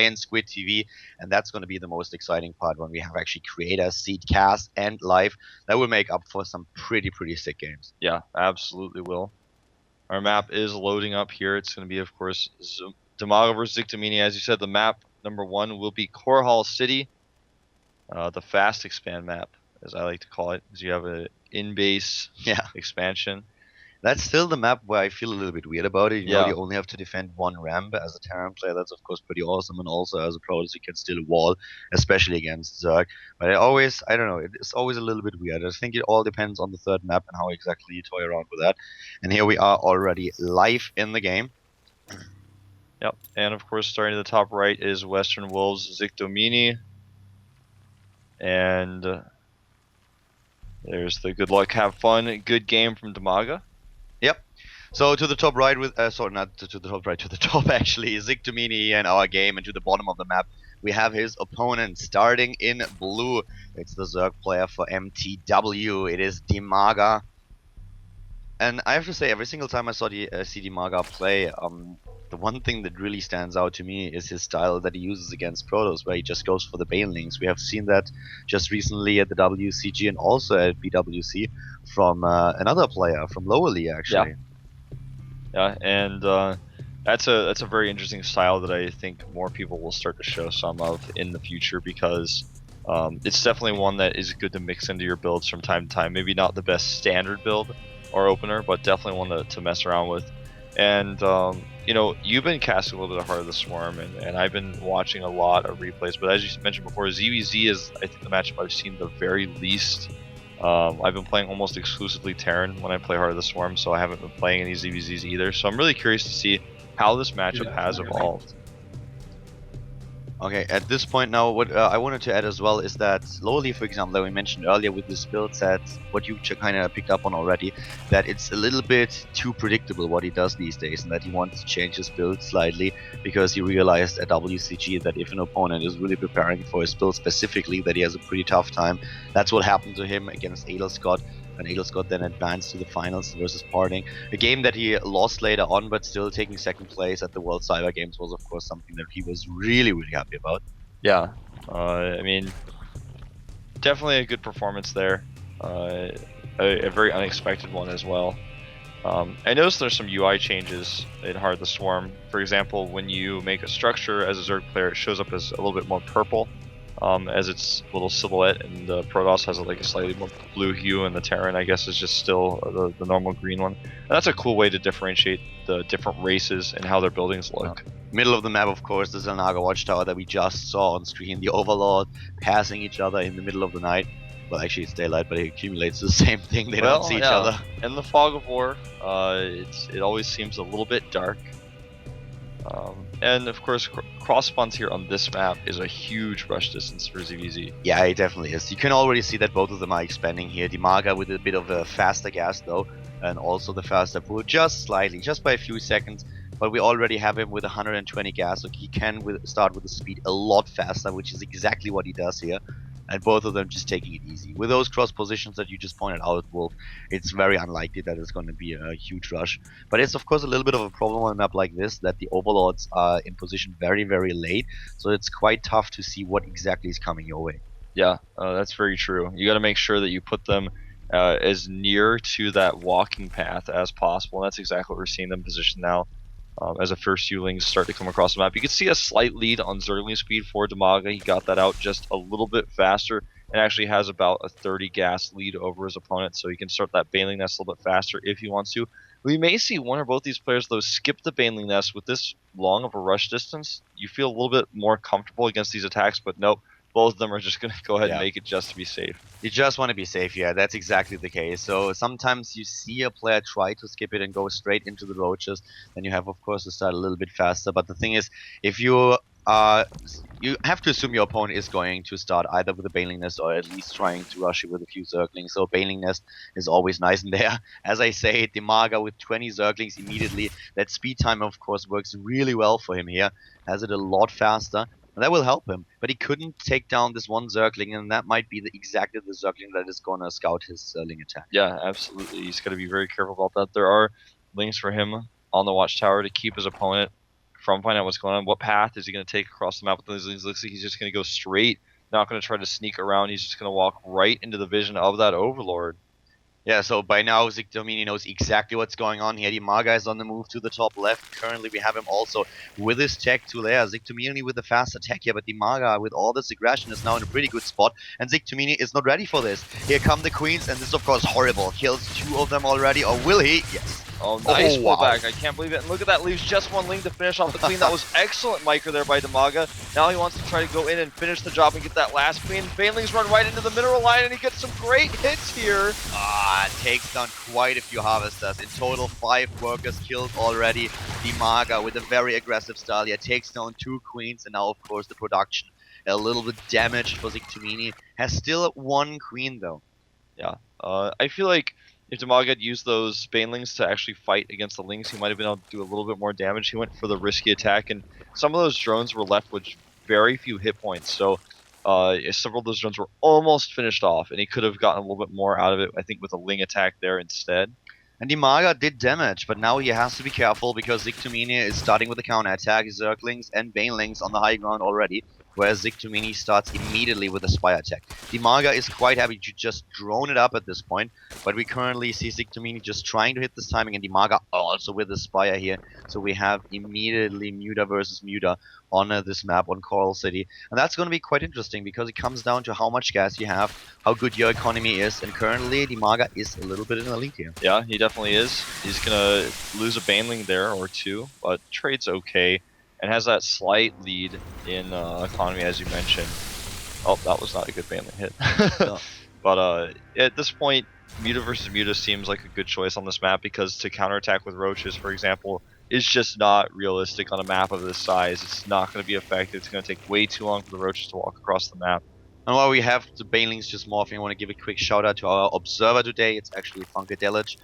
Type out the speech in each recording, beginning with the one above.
IronSquid TV, and that's going to be the most exciting part when we have actually creators, seed cast, and live. That will make up for some pretty sick games. Yeah, absolutely will. Our map is loading up here. It's going to be, of course, Dimaga versus Ziktomini. As you said, the map number 1 will be Core Hall City, the fast expand map, as I like to call it, because you have an in-base expansion. That's still the map where I feel a little bit weird about it. You know, Yeah. you only have to defend one ramp as a Terran player. That's, of course, pretty awesome. And also, as a Protoss, you can still wall, especially against Zerg. But I don't know, it's always a little bit weird. I think it all depends on the third map and how exactly you toy around with that. And here we are already live in the game. Yep, and of course, starting at the top right is Western Wolves Ziktomini. And there's the good luck, have fun, good game from Dimaga. Yep. So to the top right with, sorry, not to the top right, to the top actually, Ziktomini and our game, and to the bottom of the map, we have his opponent starting in blue. It's the Zerg player for MTW. It is Dimaga. And I have to say, every single time I see Dimaga play, the one thing that really stands out to me is his style that he uses against Protoss, where he just goes for the banelings. We have seen that just recently at the WCG and also at BWC from another player from lower league, actually. Yeah, and that's a very interesting style that I think more people will start to show some of in the future, because it's definitely one that is good to mix into your builds from time to time. Maybe not the best standard build or opener, but definitely one to mess around with. And you know, you've been casting a little bit of Heart of the Swarm, and I've been watching a lot of replays. But as you mentioned before, ZVZ is, I think, the matchup I've seen the very least. I've been playing almost exclusively Terran when I play Heart of the Swarm, so I haven't been playing any ZVZs either. So I'm really curious to see how this matchup has evolved. Okay, at this point now, what I wanted to add as well is that slowly, for example, that we mentioned earlier with this build set, what you kind of picked up on already, that it's a little bit too predictable what he does these days, and that he wants to change his build slightly because he realized at WCG that if an opponent is really preparing for his build specifically, that he has a pretty tough time. That's what happened to him against IronSquid. And IronSquid then advanced to the finals versus Parting. A game that he lost later on, but still taking second place at the World Cyber Games was, of course, something that he was really happy about. Yeah, I mean, definitely a good performance there. A very unexpected one as well. I noticed there's some UI changes in Heart of the Swarm. For example, when you make a structure as a Zerg player, it shows up as a little bit more purple. As its little silhouette, and the Protoss has like a slightly more blue hue, and the Terran, I guess, is just still the normal green one. And that's a cool way to differentiate the different races and how their buildings look. Middle of the map, of course, the Xel'Naga Watchtower that we just saw on screen, the Overlord passing each other in the middle of the night. Well, actually, it's daylight, but it accumulates the same thing. They don't see each other. In the fog of war, it always seems a little bit dark. And of course, cross spawns here on this map is a huge rush distance for ZVZ. Yeah, it definitely is. You can already see that both of them are expanding here. Dimaga with a bit of a faster gas though, and also the faster pull just slightly, just by a few seconds. But we already have him with 120 gas, so he can start with the speed a lot faster, which is exactly what he does here. And both of them just taking it easy. With those cross positions that you just pointed out, Wolf, it's very unlikely that it's going to be a huge rush. But it's of course a little bit of a problem on a map like this, that the Overlords are in position very late, so it's quite tough to see what exactly is coming your way. Yeah, that's very true. You got to make sure that you put them as near to that walking path as possible, and that's exactly what we're seeing them position now. As the first few lings start to come across the map, you can see a slight lead on Zergling speed for Dimaga. He got that out just a little bit faster, and actually has about a 30 gas lead over his opponent, so he can start that Baneling Nest a little bit faster if he wants to. We may see one or both these players, though, skip the Baneling Nest. With this long of a rush distance, you feel a little bit more comfortable against these attacks, but nope. Both of them are just going to go ahead and make it just to be safe. You just want to be safe, yeah, that's exactly the case. So sometimes you see a player try to skip it and go straight into the roaches, then you have, of course, to start a little bit faster. But the thing is, if you have to assume your opponent is going to start either with a Baneling Nest or at least trying to rush it with a few Zerglings. So Baneling Nest is always nice in there. As I say, Dimaga with 20 Zerglings immediately, that speed time, of course, works really well for him here. Has it a lot faster. And that will help him, but he couldn't take down this one Zergling, and that might be exactly the Zergling that is going to scout his Ling attack. Yeah, absolutely. He's got to be very careful about that. There are lings for him on the Watchtower to keep his opponent from finding out what's going on. What path is he going to take across the map with those Lings? Looks like he's just going to go straight, not going to try to sneak around. He's just going to walk right into the vision of that Overlord. Yeah, so by now Ziktomini knows exactly what's going on here. Dimaga is on the move to the top left. Currently we have him also with his tech to layer. Ziktomini with the fast attack here, but Dimaga with all this aggression is now in a pretty good spot. And Ziktomini is not ready for this. Here come the queens, and this is of course horrible. Kills 2 of them already, or will he? Yes. Oh, nice pullback. Wow. I can't believe it. And look at that, leaves just 1 Ling to finish off the queen. That was excellent micro there by Dimaga. Now he wants to try to go in and finish the job and get that last queen. Banelings run right into the mineral line, and he gets some great hits here. Takes down quite a few harvesters. In total, 5 workers killed already. Dimaga with a very aggressive style here takes down 2 queens, and now of course the production a little bit damaged for Ziktomini. Has still 1 queen though. Yeah, I feel like if Dimaga had used those Banelings to actually fight against the Lings, he might have been able to do a little bit more damage. He went for the risky attack, and some of those drones were left with very few hit points. So several of those drones were almost finished off, and he could have gotten a little bit more out of it, I think, with a Ling attack there instead. And Dimaga did damage, but now he has to be careful because Ziktomini is starting with the counter attack, Zerglings and Banelings on the high ground already, whereas Ziktomini starts immediately with a spy attack. Dimaga is quite happy to just drone it up at this point, but we currently see Ziktomini just trying to hit this timing, and Dimaga also with the spire here. So we have immediately Muta versus Muta on this map on Coral City, and that's going to be quite interesting because it comes down to how much gas you have, how good your economy is, and currently Dimaga is a little bit in the lead here. Yeah, he definitely is. He's gonna lose a Baneling there or 2, but trade's okay, and has that slight lead in economy, as you mentioned. Oh, that was not a good Baneling hit. No. But at this point, Muta versus Muta seems like a good choice on this map because to counterattack with roaches, for example, is just not realistic on a map of this size. It's not going to be effective. It's going to take way too long for the roaches to walk across the map. And while we have the Banelings just morphing, I want to give a quick shout out to our observer today. It's actually Funkadelic,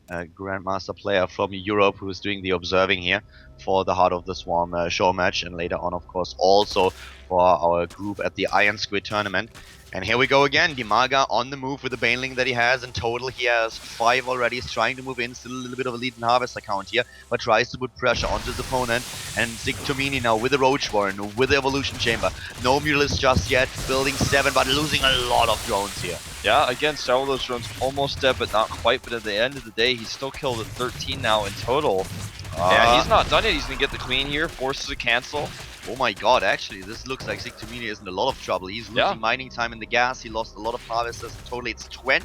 a Grandmaster player from Europe who is doing the observing here for the Heart of the Swarm show match, and later on, of course, also for our group at the IronSquid tournament. And here we go again, Dimaga on the move with the Baneling that he has. In total, he has 5 already. He's trying to move in, still a little bit of a lead in Harvest account here, but tries to put pressure onto his opponent. And Ziktomini now with the Roach Warren, with the Evolution Chamber. No Mutalisk just yet, building 7, but losing a lot of drones here. Yeah, again, several of those drones almost dead, but not quite. But at the end of the day, he's still killed at 13 now in total. Yeah, he's not done it. He's going to get the queen here, forces a cancel. Oh my god, actually, this looks like Ziktomini is in a lot of trouble. He's losing mining time in the gas, he lost a lot of harvesters, totally it's 20.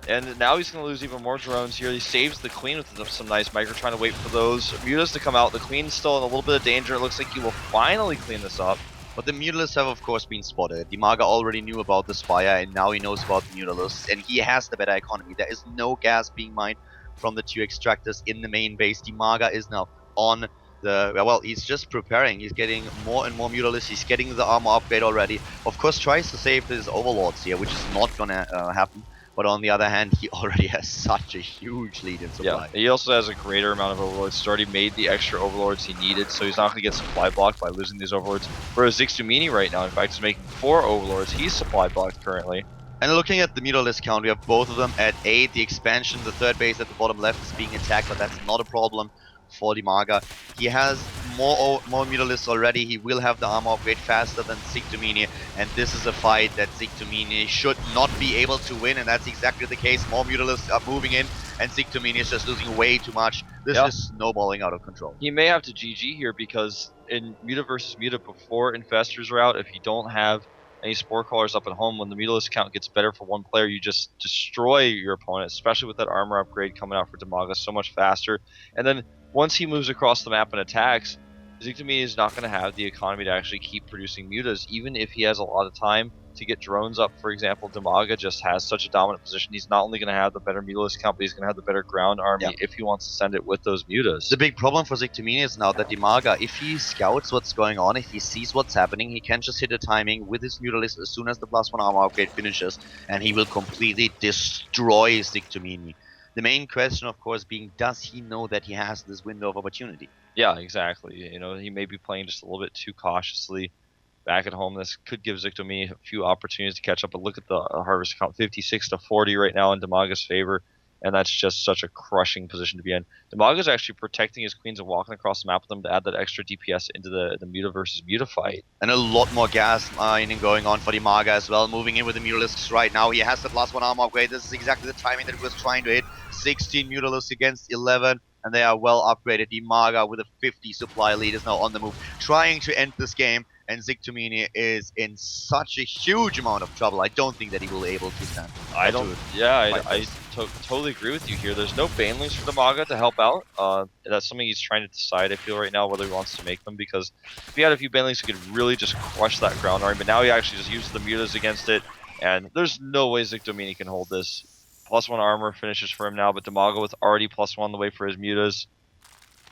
And now he's going to lose even more drones here. He saves the queen with some nice micro, trying to wait for those mutas to come out. The queen's still in a little bit of danger. It looks like he will finally clean this up. But the Mutalisks have of course been spotted. Dimaga already knew about the Spire, and now he knows about the Mutalisks, and he has the better economy. There is no gas being mined from the 2 extractors in the main base. Dimaga is now on the, well, he's just preparing. He's getting more and more Mutalisks. He's getting the armor upgrade already. Of course, tries to save his Overlords here, which is not gonna happen. But on the other hand, he already has such a huge lead in supply. Yeah, he also has a greater amount of Overlords. He's already made the extra Overlords he needed, so he's not going to get supply blocked by losing these Overlords. Whereas Ziktomini right now, in fact, is making 4 Overlords. He's supply blocked currently. And looking at the Mutalisk count, we have both of them at 8. The expansion, the 3rd base at the bottom left, is being attacked, but that's not a problem for Dimaga. He has more Mutalisks already. He will have the armor upgrade faster than Ziktomini, and this is a fight that Ziktomini should not be able to win, and that's exactly the case. More Mutalisks are moving in, and Ziktomini is just losing way too much. This is snowballing out of control. He may have to GG here because in Muta versus Muta, before Infestors are out, if you don't have any Spore Crawlers up at home, when the Mutalisk count gets better for one player, you just destroy your opponent, especially with that armor upgrade coming out for Dimaga so much faster. And then once he moves across the map and attacks, Ziktomini is not going to have the economy to actually keep producing mutas, even if he has a lot of time to get drones up. For example, Dimaga just has such a dominant position. He's not only going to have the better Mutalisk count, but he's going to have the better ground army if he wants to send it with those mutas. The big problem for Ziktomini is now that Dimaga, if he scouts what's going on, if he sees what's happening, he can just hit a timing with his Mutalisk as soon as the +1 armor upgrade finishes, and he will completely destroy Ziktomini. The main question, of course, being, does he know that he has this window of opportunity? Yeah, exactly. You know, he may be playing just a little bit too cautiously. Back at home, this could give Ziktomini a few opportunities to catch up, but look at the harvest count, 56 to 40 right now in Dimaga's favor. and that's just such a crushing position to be in. Dimaga's actually protecting his queens and walking across the map with them to add that extra DPS into the Muta versus Muta fight. And a lot more gas mining going on for Dimaga as well. Moving in with the Mutalisks right now. He has the +1 armor upgrade. This is exactly the timing that he was trying to hit. 16 Mutalisks against 11. And they are well upgraded. Dimaga with a 50 supply lead is now on the move, trying to end this game. And Ziktomini is in such a huge amount of trouble. I don't think that he will be able to stand. I totally agree with you here. There's no banelings for Dimaga to help out. That's something he's trying to decide, I feel, right now, whether he wants to make them, because if he had a few banelings, he could really just crush that ground army. But now he actually just uses the mutas against it, and there's no way Ziktomini can hold this. +1 armor finishes for him now, but Dimaga with already +1 the way for his mutas.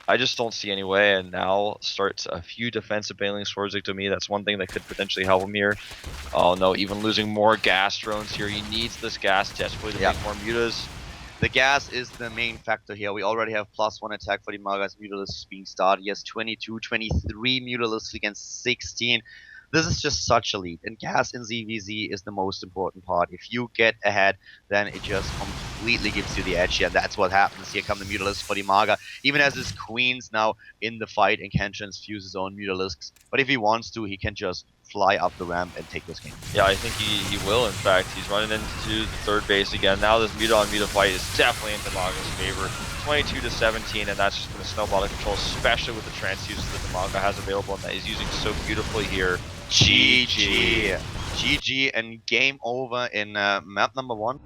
I just don't see any way, and now starts a few defensive banelings for Ziktomini. That's one thing that could potentially help him here. Oh no, even losing more gas drones here. He needs this gas desperately to make more mutas. The gas is the main factor here. We already have +1 attack for Dimaga's Mutalisks being started. He has 22, 23 Mutalisks against 16. This is just such a lead, and gas in ZVZ is the most important part. If you get ahead, then it just completely gives you the edge here. That's what happens. Here come the Mutalisks for Dimaga. Even as his queens now in the fight and can transfuse his own Mutalisks. But if he wants to, he can just fly up the ramp and take this game. Yeah, I think he will, in fact. He's running into the third base again. Now this Muta on Muta fight is definitely in Dimaga's favor. 22-17, and that's just going to snowball the control, especially with the transfuses that Dimaga has available and that he's using so beautifully here. GG. GG and game over in map number 1.